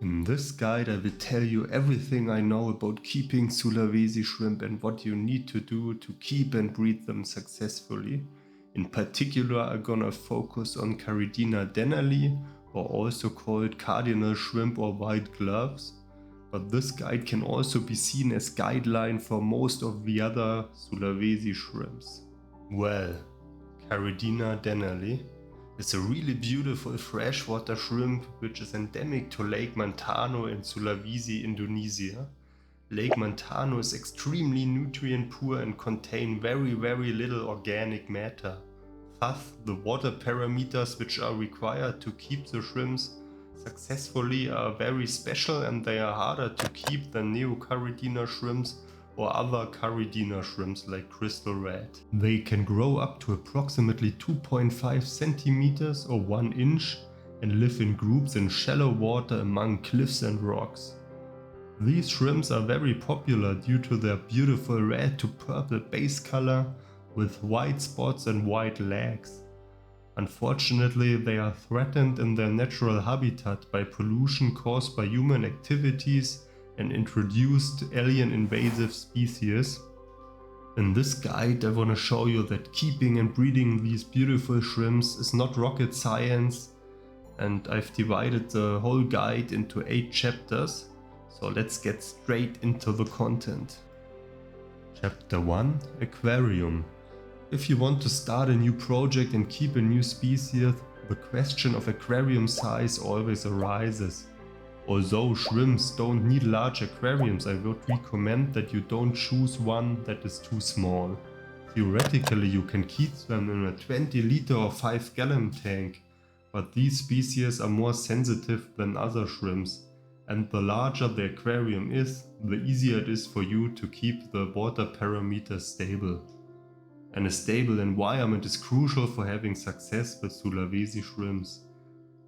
In this guide I will tell you everything I know about keeping Sulawesi shrimp and what you need to do to keep and breed them successfully. In particular I'm gonna focus on Caridina Dennerli, or also called cardinal shrimp or white gloves, but this guide can also be seen as guideline for most of the other Sulawesi shrimps. Well, Caridina Dennerli is a really beautiful freshwater shrimp which is endemic to Lake Mantano in Sulawesi, Indonesia. Lake Mantano is extremely nutrient poor and contain very little organic matter. Thus, the water parameters which are required to keep the shrimps successfully are very special, and they are harder to keep than Neo-Caridina shrimps or other Caridina shrimps like crystal red. They can grow up to approximately 2.5 centimeters or 1 inch and live in groups in shallow water among cliffs and rocks. These shrimps are very popular due to their beautiful red to purple base color with white spots and white legs. Unfortunately, they are threatened in their natural habitat by pollution caused by human activities and introduced alien invasive species. In this guide I want to show you that keeping and breeding these beautiful shrimps is not rocket science, and I've divided the whole guide into 8 chapters, so let's get straight into the content. Chapter 1: Aquarium. If you want to start a new project and keep a new species, the question of aquarium size always arises. Although shrimps don't need large aquariums, I would recommend that you don't choose one that is too small. Theoretically you can keep them in a 20 liter or 5 gallon tank, but these species are more sensitive than other shrimps, and the larger the aquarium is, the easier it is for you to keep the water parameters stable. And a stable environment is crucial for having success with Sulawesi shrimps.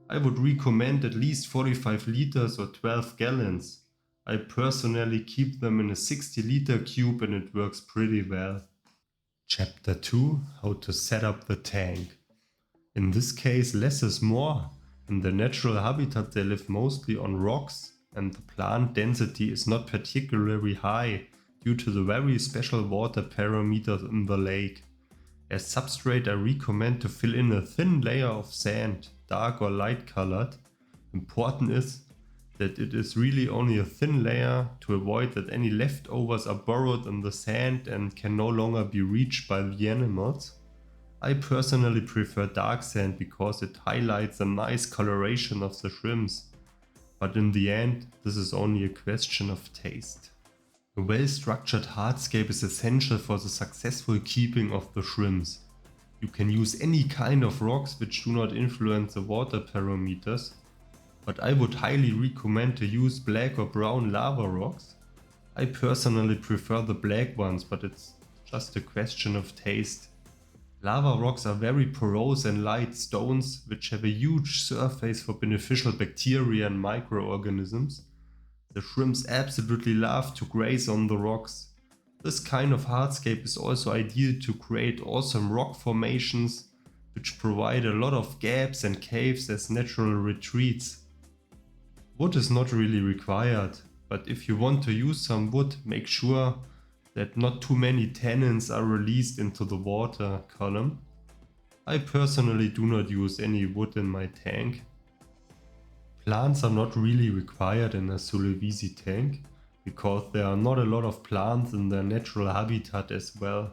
I would recommend at least 45 liters or 12 gallons. I personally keep them in a 60 liter cube and it works pretty well. Chapter 2: How to set up the tank. In this case less is more. In the natural habitat they live mostly on rocks, and the plant density is not particularly high due to the very special water parameters in the lake. As substrate I recommend to fill in a thin layer of sand, dark or light colored. Important is that it is really only a thin layer to avoid that any leftovers are burrowed in the sand and can no longer be reached by the animals. I personally prefer dark sand because it highlights a nice coloration of the shrimps, but in the end this is only a question of taste. A well-structured hardscape is essential for the successful keeping of the shrimps. You can use any kind of rocks which do not influence the water parameters, but I would highly recommend to use black or brown lava rocks. I personally prefer the black ones, but it's just a question of taste. Lava rocks are very porous and light stones which have a huge surface for beneficial bacteria and microorganisms. The shrimps absolutely love to graze on the rocks. This kind of hardscape is also ideal to create awesome rock formations which provide a lot of gaps and caves as natural retreats. Wood is not really required, but if you want to use some wood, make sure that not too many tannins are released into the water column. I personally do not use any wood in my tank. Plants are not really required in a Sulawesi tank, because there are not a lot of plants in their natural habitat as well.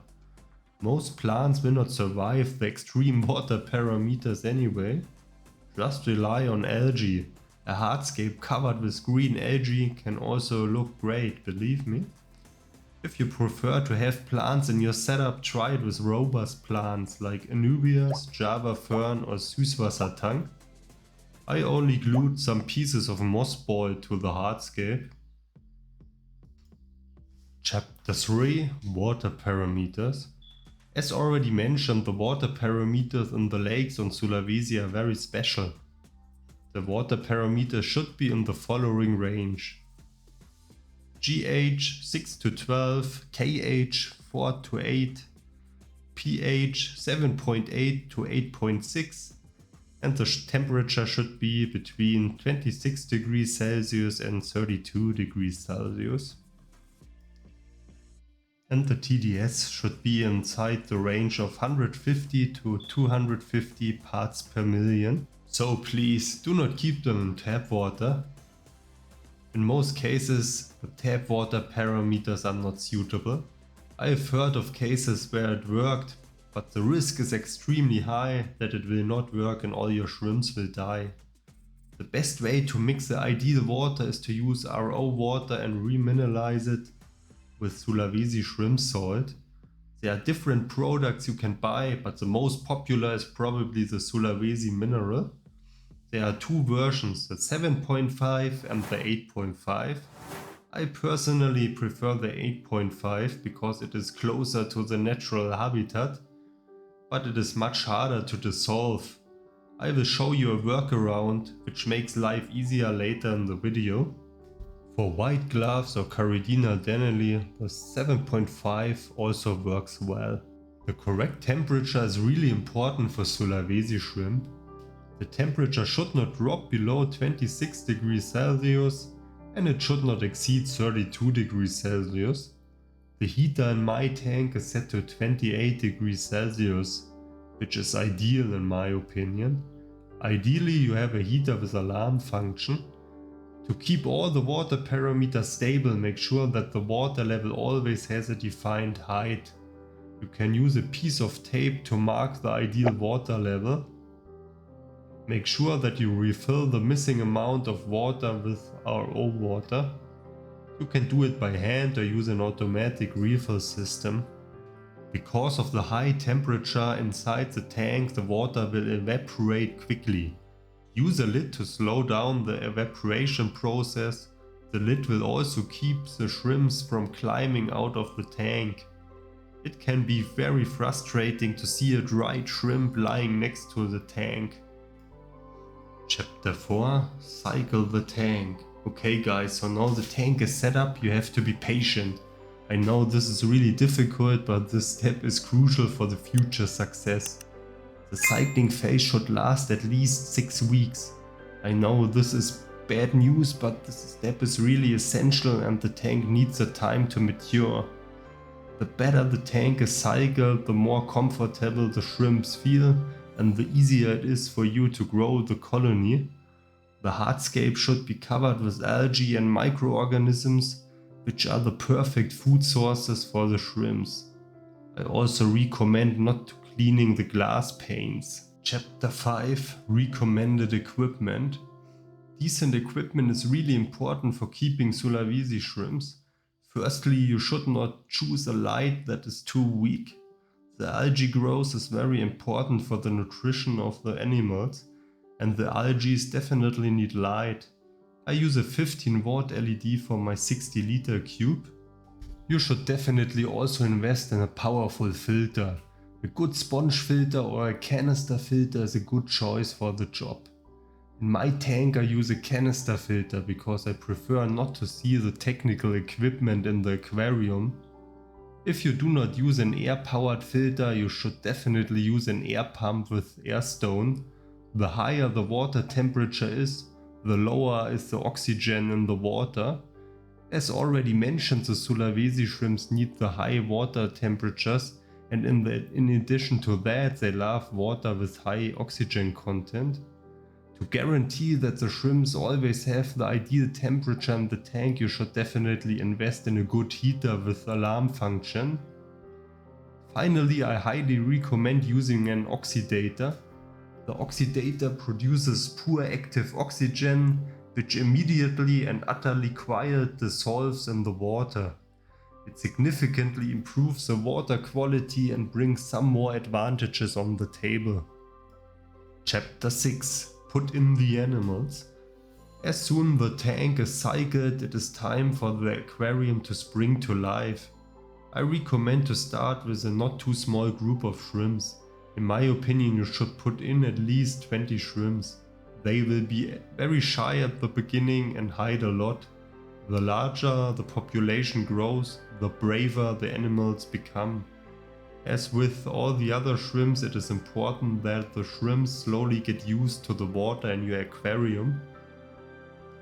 Most plants will not survive the extreme water parameters anyway. Just rely on algae. A hardscape covered with green algae can also look great, believe me. If you prefer to have plants in your setup, try it with robust plants like Anubias, Java fern or Süßwassertang. I only glued some pieces of mossball to the hardscape. Chapter 3: Water parameters. As already mentioned, the water parameters in the lakes on Sulawesi are very special. The water parameters should be in the following range: GH 6 to 12, KH 4 to 8, pH 7.8 to 8.6, and the temperature should be between 26 degrees Celsius and 32 degrees Celsius. And the TDS should be inside the range of 150 to 250 parts per million. So please do not keep them in tap water. In most cases, the tap water parameters are not suitable. I have heard of cases where it worked, but the risk is extremely high that it will not work and all your shrimps will die. The best way to mix the ideal water is to use RO water and remineralize it with Sulawesi shrimp salt. There are different products you can buy, but the most popular is probably the Sulawesi mineral. There are two versions, the 7.5 and the 8.5. I personally prefer the 8.5 because it is closer to the natural habitat, but it is much harder to dissolve. I will show you a workaround which makes life easier later in the video. For white gloves or Caridina Dennerli, the 7.5 also works well. The correct temperature is really important for Sulawesi shrimp. The temperature should not drop below 26 degrees Celsius and it should not exceed 32 degrees Celsius. The heater in my tank is set to 28 degrees Celsius, which is ideal in my opinion. Ideally you have a heater with alarm function. To keep all the water parameters stable, make sure that the water level always has a defined height. You can use a piece of tape to mark the ideal water level. Make sure that you refill the missing amount of water with RO water. You can do it by hand or use an automatic refill system. Because of the high temperature inside the tank, the water will evaporate quickly. Use a lid to slow down the evaporation process. The lid will also keep the shrimps from climbing out of the tank. It can be very frustrating to see a dried shrimp lying next to the tank. Chapter 4. Cycle the tank. Okay guys, so now the tank is set up, you have to be patient. I know this is really difficult, but this step is crucial for the future success. The cycling phase should last at least 6 weeks. I know this is bad news, but this step is really essential and the tank needs the time to mature. The better the tank is cycled, the more comfortable the shrimps feel and the easier it is for you to grow the colony. The hardscape should be covered with algae and microorganisms, which are the perfect food sources for the shrimps. I also recommend not cleaning the glass panes. Chapter 5. Recommended equipment. Decent equipment is really important for keeping Sulawesi shrimps. Firstly, you should not choose a light that is too weak. The algae growth is very important for the nutrition of the animals, and the algae definitely need light. I use a 15 watt LED for my 60 liter cube. You should definitely also invest in a powerful filter. A good sponge filter or a canister filter is a good choice for the job. In my tank I use a canister filter because I prefer not to see the technical equipment in the aquarium. If you do not use an air-powered filter, you should definitely use an air pump with air stone. The higher the water temperature is, the lower is the oxygen in the water. As already mentioned, the Sulawesi shrimps need the high water temperatures, and in addition to that, they love water with high oxygen content. To guarantee that the shrimps always have the ideal temperature in the tank, you should definitely invest in a good heater with alarm function. Finally, I highly recommend using an oxidator. The oxidator produces pure active oxygen, which immediately and utterly quiet dissolves in the water. It significantly improves the water quality and brings some more advantages on the table. Chapter 6. Put in the animals. As soon the tank is cycled, it is time for the aquarium to spring to life. I recommend to start with a not too small group of shrimps. In my opinion, you should put in at least 20 shrimps. They will be very shy at the beginning and hide a lot. The larger the population grows, the braver the animals become. As with all the other shrimps, it is important that the shrimps slowly get used to the water in your aquarium.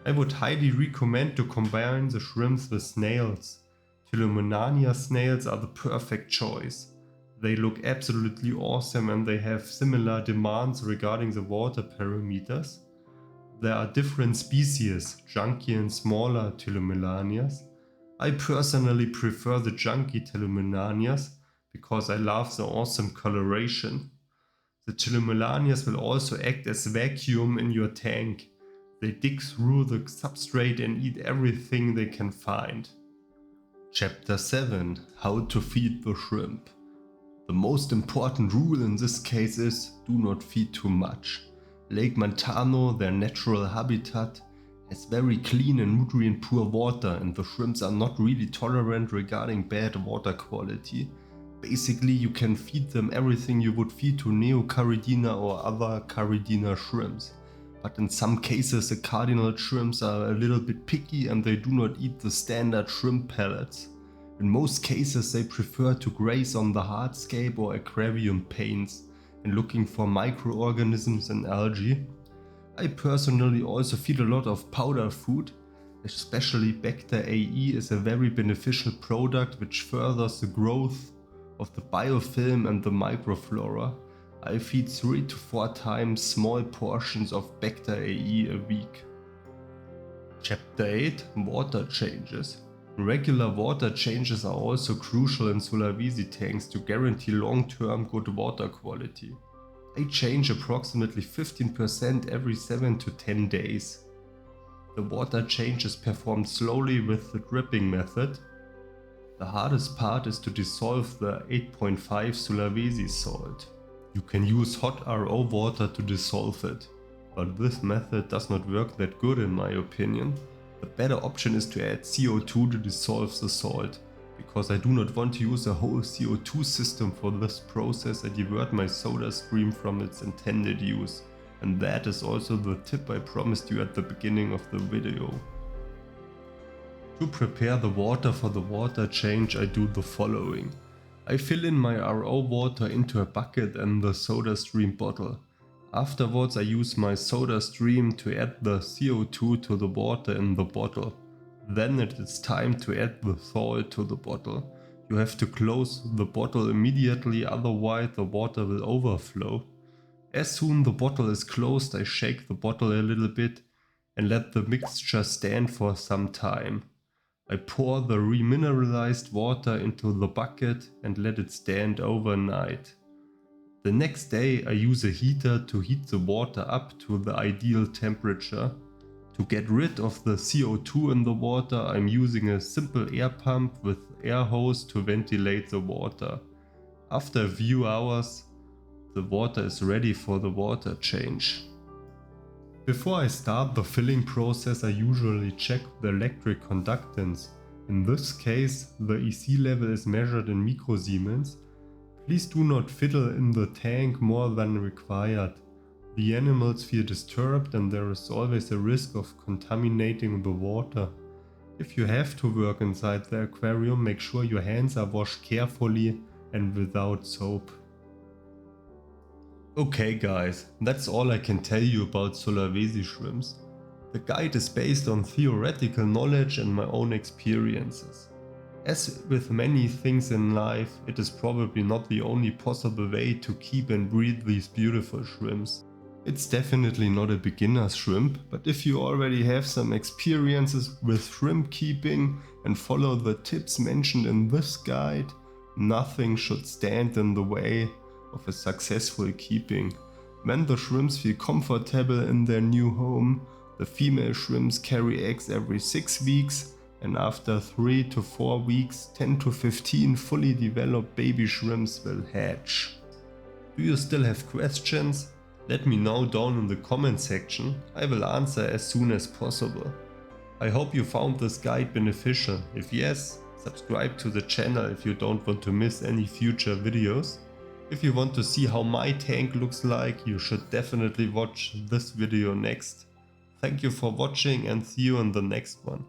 I would highly recommend to combine the shrimps with snails. Tulumanania snails are the perfect choice. They look absolutely awesome and they have similar demands regarding the water parameters. There are different species, chunky and smaller Tulumananias. I personally prefer the chunky Tulumananias because I love the awesome coloration. The Tulumananias will also act as vacuum in your tank. They dig through the substrate and eat everything they can find. Chapter 7: How to feed the shrimp. The most important rule in this case is do not feed too much. Lake Montano, their natural habitat, has very clean and nutrient poor water and the shrimps are not really tolerant regarding bad water quality. Basically you can feed them everything you would feed to Caridina or other Caridina shrimps. But in some cases the cardinal shrimps are a little bit picky and they do not eat the standard shrimp pellets. In most cases they prefer to graze on the hardscape or aquarium paints and looking for microorganisms and algae. I personally also feed a lot of powder food, especially Bacter AE is a very beneficial product which furthers the growth of the biofilm and the microflora. I feed 3 to 4 times small portions of Bacter AE a week. Chapter 8: Water changes. Regular water changes are also crucial in Sulawesi tanks to guarantee long-term good water quality. I change approximately 15% every 7 to 10 days. The water change is performed slowly with the dripping method. The hardest part is to dissolve the 8.5 Sulawesi salt. You can use hot RO water to dissolve it, but this method does not work that good in my opinion. The better option is to add CO2 to dissolve the salt, because I do not want to use a whole CO2 system for this process and divert my soda stream from its intended use. And that is also the tip I promised you at the beginning of the video. To prepare the water for the water change I do the following. I fill in my RO water into a bucket and the soda stream bottle. Afterwards I use my soda stream to add the CO2 to the water in the bottle. Then it is time to add the salt to the bottle. You have to close the bottle immediately, otherwise the water will overflow. As soon the bottle is closed I shake the bottle a little bit and let the mixture stand for some time. I pour the remineralized water into the bucket and let it stand overnight. The next day I use a heater to heat the water up to the ideal temperature. To get rid of the CO2 in the water I'm using a simple air pump with air hose to ventilate the water. After a few hours the water is ready for the water change. Before I start the filling process I usually check the electric conductance. In this case the EC level is measured in microsiemens. Please do not fiddle in the tank more than required. The animals feel disturbed and there is always a risk of contaminating the water. If you have to work inside the aquarium, make sure your hands are washed carefully and without soap. Okay guys, that's all I can tell you about Sulawesi shrimps. The guide is based on theoretical knowledge and my own experiences. As with many things in life, it is probably not the only possible way to keep and breed these beautiful shrimps. It's definitely not a beginner's shrimp, but if you already have some experiences with shrimp keeping and follow the tips mentioned in this guide, nothing should stand in the way of a successful keeping. When the shrimps feel comfortable in their new home, the female shrimps carry eggs every 6 weeks and after 3 to 4 weeks, 10 to 15 fully developed baby shrimps will hatch. Do you still have questions? Let me know down in the comment section. I will answer as soon as possible. I hope you found this guide beneficial. If yes, subscribe to the channel if you don't want to miss any future videos. If you want to see how my tank looks like, you should definitely watch this video next. Thank you for watching and see you in the next one.